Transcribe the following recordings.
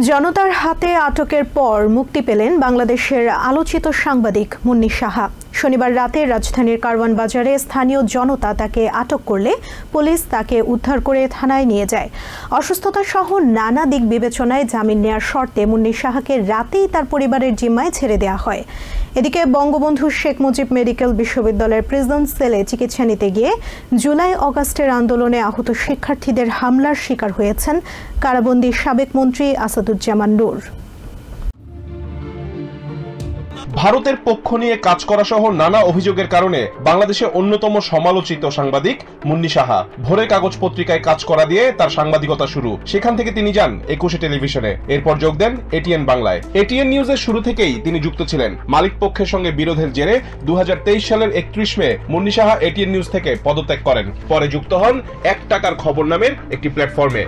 জনতার হাতে আটকের পর মুক্তি পেলেন বাংলাদেশের আলোচিত সাংবাদিক মুন্নী সাহা। শনিবার রাতে রাজধানীর কারওয়ান বাজারে স্থানীয় জনতা তাকে আটক করলে পুলিশ তাকে উদ্ধার করে থানায় নিয়ে যায়। অসুস্থতা সহ নানা দিক বিবেচনায় জামিন নেয়ার শর্তে মুন্নী সাহাকে রাতেই তার পরিবারের জিম্মায় ছেড়ে দেওয়া হয়। এদিকে বঙ্গবন্ধু শেখ মুজিব মেডিকেল বিশ্ববিদ্যালয়ের প্রিজন সেলে চিকিৎসা নিতে গিয়ে জুলাই অগাস্টের আন্দোলনে আহত শিক্ষার্থীদের হামলার শিকার হয়েছেন কারাবন্দী সাবেক মন্ত্রী আসাদুজ্জামান নূর। ভারতের পক্ষ নিয়ে কাজ করা সহ নানা অভিযোগের কারণে বাংলাদেশের অন্যতম সমালোচিত সাংবাদিক মুন্নী সাহা ভোরের কাগজ পত্রিকায় কাজ করা দিয়ে তার সাংবাদিকতা শুরু। সেখান থেকে তিনি যান 21 টেলিভিশনে, এরপর যোগ দেন এটিএন বাংলায়। এটিএন নিউজের শুরু থেকেই তিনি যুক্ত ছিলেন। মালিক পক্ষের সঙ্গে বিরোধের জেরে 2023 সালের 31 মে মুন্নী সাহা এটিএন নিউজ থেকে পদত্যাগ করেন। পরে যুক্ত হন 1 টাকার খবর নামের একটি প্ল্যাটফর্মে।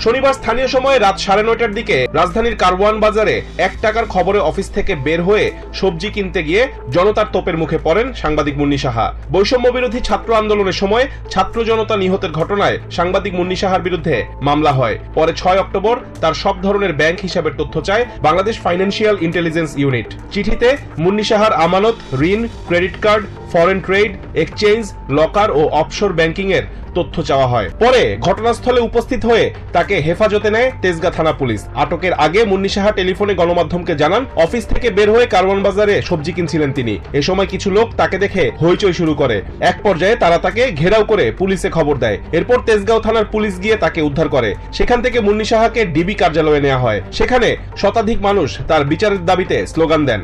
শনিবার স্থানীয় সময় রাত 9:30টার দিকে রাজধানীর কারওয়ান বাজারে 1 টাকার খবরে অফিস থেকে বের হয়ে সবজি কিনতে গিয়ে জনতার তোপের মুখে পড়েন সাংবাদিক মুন্নী সাহা। বৈষম্য বিরোধী ছাত্র আন্দোলনের সময় ছাত্র জনতা নিহতের ঘটনায় সাংবাদিক মুন্নী সাহার বিরুদ্ধে মামলা হয়। পরে 6 অক্টোবর তার সব ধরনের ব্যাংক হিসাবের তথ্য চায় বাংলাদেশ ফাইন্যান্সিয়াল ইন্টেলিজেন্স ইউনিট। চিঠিতে মুন্নী সাহার আমানত, ঋণ, credit card, foreign trade, exchange, locker ও অফশোর ব্যাংকিং এর তথ্য চাওয়া হয়। পরে ঘটনাস্থলে উপস্থিত হয়ে তাকে হেফাজতে নেয় তেজগাঁ থানা পুলিশ। আটকের আগে মুন্নী সাহা টেলিফোনে গণমাধ্যমকে জানান অফিস থেকে বের হয়ে কারওয়ান বাজারে সবজি কিনছিলেন তিনি। এ সময় কিছু লোক তাকে দেখে হইচই শুরু করে। এক পর্যায়ে তারা তাকে ঘেরাও করে পুলিশে খবর দেয়। এরপর তেজগাঁও থানার পুলিশ গিয়ে তাকে উদ্ধার করে। সেখান থেকে মুন্নী সাহাকে ডিবি কার্যালয়ে নেওয়া হয়। সেখানে শতাধিক মানুষ তার বিচারের দাবিতে স্লোগান দেন।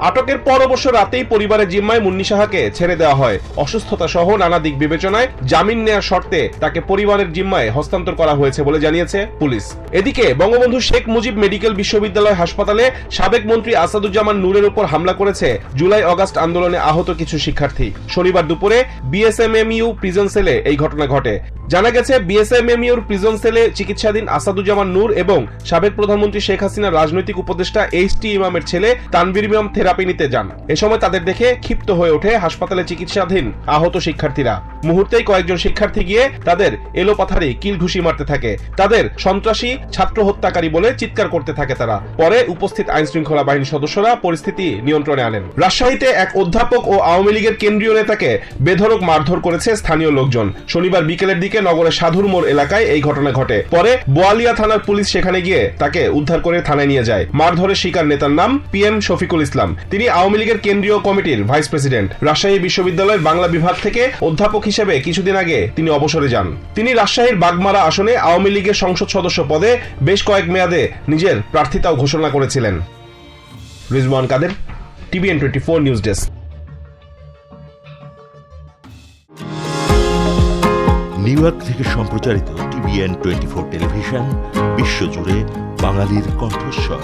আটকের পর অবশ্য রাতেই পরিবারের জিম্মায় মুন্নী সাহাকে ছেড়ে দেওয়া হয়। অসুস্থতা সহ নানা দিক বিবেচনায় জামিন নেয়ার শর্তে তাকে পরিবারের জিম্মায় হস্তান্তর করা হয়েছে বলে জানিয়েছে পুলিশ। এদিকে বঙ্গবন্ধু শেখ মুজিব মেডিকেল বিশ্ববিদ্যালয় হাসপাতালে সাবেক মন্ত্রী আসাদুজ্জামান নূরের উপর হামলা করেছে জুলাই অগাস্ট আন্দোলনে আহত কিছু শিক্ষার্থী। শনিবার দুপুরে বিএসএমএমইউ প্রিজন সেলে এই ঘটনা ঘটে। জানা গেছে বিএসএমএমইউর প্রিজন সেলে চিকিৎসাধীন আসাদুজ্জামান নূর এবং সাবেক প্রধানমন্ত্রী শেখ হাসিনার রাজনৈতিক উপদেষ্টা এইচ.টি. ইমামের ছেলে তানভীর ইমাম থেরাপি নিতে যান। এ সময় তাদের দেখে ক্ষিপ্ত হয়ে ওঠে হাসপাতালে চিকিৎসাধীন আহত শিক্ষার্থীরা। মুহূর্তেই কয়েকজন শিক্ষার্থী গিয়ে তাদের এলোপাথারি কিল ঘুষি মারতে থাকে। তাদের সন্ত্রাসী, ছাত্র হত্যাকারী বলে চিৎকার করতে থাকে তারা। পরে উপস্থিত আইন শৃঙ্খলা বাহিনীর সদস্যরা পরিস্থিতি নিয়ন্ত্রণে আনেন। রাজশাহীতে এক অধ্যাপক ও আওয়ামী লীগের কেন্দ্রীয় নেতাকে বেধড়ক মারধর করেছে স্থানীয় লোকজন। শনিবার বিকেলের দিকে নগরের সাধুর মোড় এলাকায় এই ঘটনা ঘটে। পরে বোয়ালিয়া থানার পুলিশ সেখানে গিয়ে তাকে উদ্ধার করে থানায় নিয়ে যায়। মারধরের শিকার নেতার নাম PM শফিকুল ইসলাম। তিনি আওয়ামী লীগের কেন্দ্রীয় কমিটির ভাইস প্রেসিডেন্ট। রাজশাহী বিশ্ববিদ্যালয়ের বাংলা বিভাগ থেকে অধ্যাপক হিসেবে কিছুদিন আগে তিনি অবসরে যান। তিনি রাজশাহীর বাগমারা আসনে আওয়ামী লীগের সংসদ সদস্য পদে বেশ কয়েক মেয়াদে নিজের প্রার্থিতাও ঘোষণা করেছিলেন। রিজওয়ান কাদের, TVN 24 news desk. New York থেকে সম্প্রচারিত TVN 24 টেলিভিশন বিশ্বজুড়ে বাঙালির কণ্ঠস্বর।